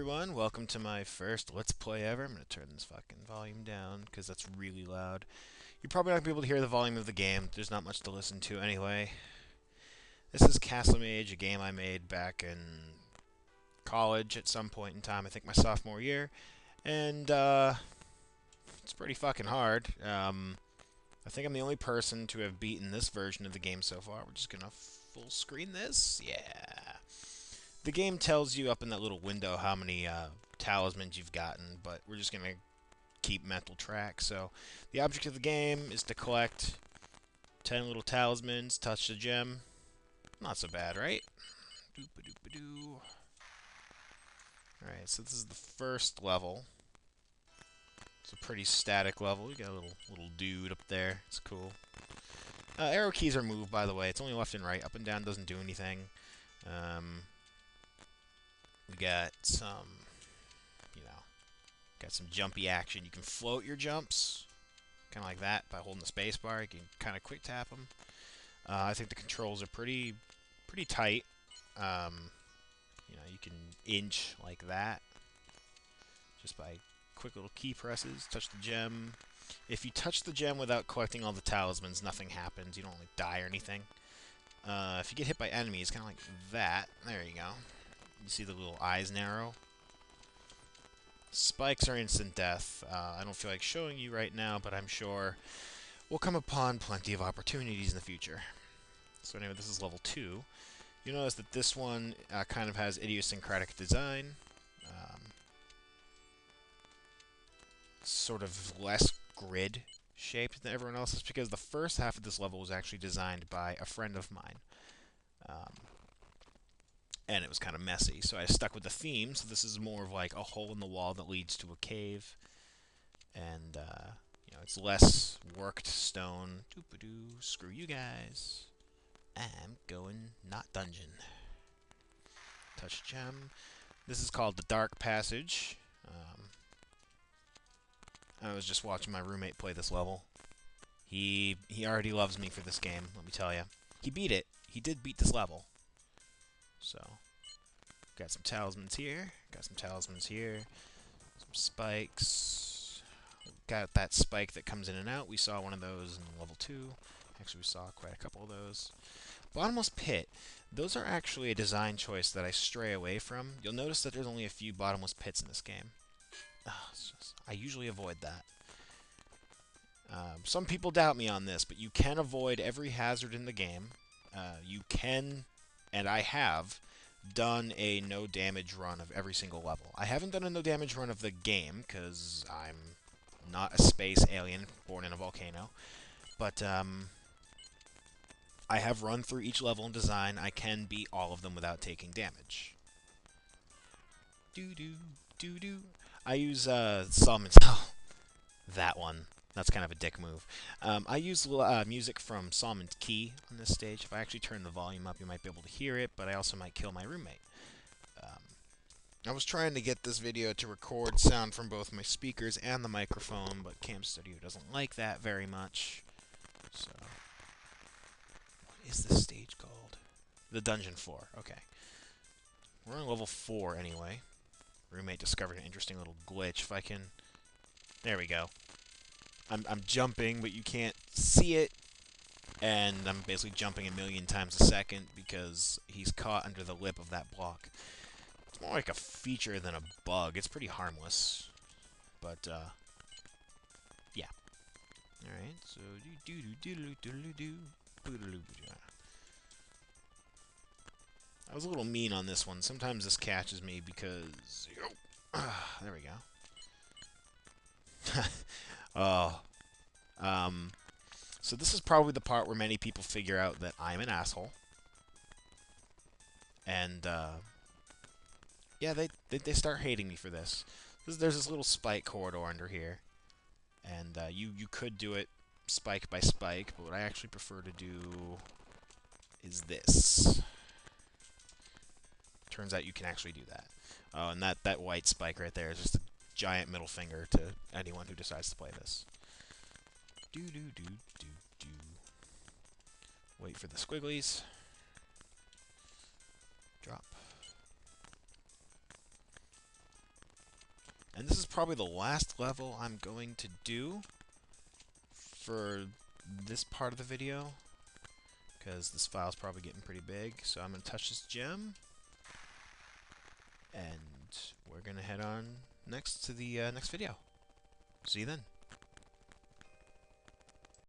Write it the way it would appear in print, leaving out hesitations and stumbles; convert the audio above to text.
everyone, welcome to my first Let's Play ever. I'm going to turn this fucking volume down because that's really loud. You're probably not going to be able to hear the volume of the game. There's not much to listen to anyway. This is Castlemage, a game I made back in college at some point in time, I think my sophomore year. And, it's pretty fucking hard. I think I'm the only person to have beaten this version of the game so far. We're just going to full screen this. Yeah. The game tells you up in that little window how many talismans you've gotten, but we're just going to keep mental track. So the object of the game is to collect 10 little talismans, touch the gem. Not so bad, right? Doop-a-doop-a-doo. Alright, so this is the first level. It's a pretty static level. You got a little dude up there. It's cool. Arrow keys are moved, by the way. It's only left and right. Up and down doesn't do anything. We got some, got some jumpy action. You can float your jumps, kind of like that, by holding the space bar. You can kind of quick tap them. I think the controls are pretty tight. You can inch like that, just by quick little key presses. Touch the gem. If you touch the gem without collecting all the talismans, nothing happens. You don't like die or anything. If you get hit by enemies, kind of like that. There you go. You see the little eyes narrow? Spikes are instant death. I don't feel like showing you right now, but I'm sure we'll come upon plenty of opportunities in the future. So anyway, this is level 2. You'll notice that this one kind of has idiosyncratic design. Sort of less grid shaped than everyone else's, because the first half of this level was actually designed by a friend of mine. And it was kind of messy, so I stuck with the theme. So this is more of like a hole in the wall that leads to a cave, and it's less worked stone. Doop-a-doo, screw you guys. I'm going not dungeon. Touch gem. This is called the Dark Passage. I was just watching my roommate play this level. He already loves me for this game, let me tell you. He beat it. He did beat this level. So, got some talismans here, got some talismans here, some spikes. Got that spike that comes in and out. We saw one of those in level 2. Actually, we saw quite a couple of those. Bottomless pit. Those are actually a design choice that I stray away from. You'll notice that there's only a few bottomless pits in this game. I usually avoid that. Some people doubt me on this, but you can avoid every hazard in the game. You can, and I have, done a no damage run of every single level. I haven't done a no damage run of the game, because I'm not a space alien born in a volcano. But, I have run through each level in design. I can beat all of them without taking damage. Doo-doo, doo-doo. I use, Solomon's... that one. That's kind of a dick move. I use music from Solomon's Key on this stage. If I actually turn the volume up, you might be able to hear it, but I also might kill my roommate. I was trying to get this video to record sound from both my speakers and the microphone, but Cam Studio doesn't like that very much. So, what is this stage called? The Dungeon 4. Okay. We're on level 4 anyway. Roommate discovered an interesting little glitch. If I can... There we go. I'm jumping, but you can't see it, and I'm basically jumping a million times a second because he's caught under the lip of that block. It's more like a feature than a bug. It's pretty harmless, but yeah. All right, so I was a little mean on this one. Sometimes this catches me because there we go. Oh. So this is probably the part where many people figure out that I'm an asshole. And, yeah, they start hating me for this. There's this little spike corridor under here. And, you could do it spike by spike, but what I actually prefer to do is this. Turns out you can actually do that. Oh, and that white spike right there is just a giant middle finger to anyone who decides to play this. Do. Wait for the squigglies. Drop. And this is probably the last level I'm going to do for this part of the video, because this file's probably getting pretty big. So I'm going to touch this gem, and we're going to head on next to the next video. See you then.